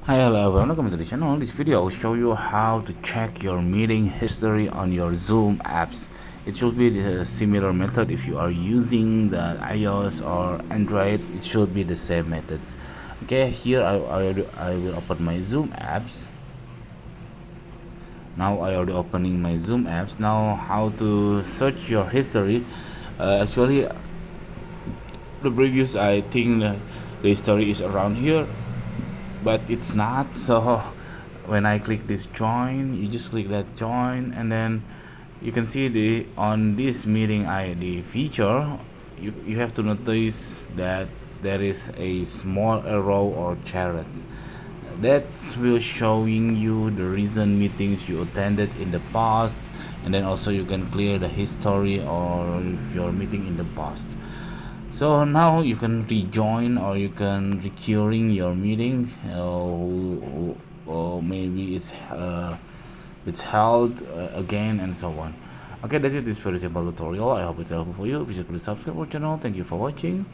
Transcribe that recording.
Hi, hello everyone, welcome to the channel. This video will show you how to check your meeting history on your Zoom apps. It should be the similar method if you are using the iOS or Android. It should be the same method. Okay, here I will open my Zoom apps. Now I already opening my Zoom apps. Now how to search your history? Actually, the previous I think the history is around here, but it's not. So when I click this join, you just click that join, and then you can see the on this meeting ID feature, you have to notice that there is a small arrow or chariots that will showing you the recent meetings you attended in the past, and then also you can clear the history or your meeting in the past. So now you can rejoin or you can recurring your meetings, or maybe it's held again and so on. Okay, that's it. This very simple tutorial. I hope it's helpful for you. If you please subscribe our channel. Thank you for watching.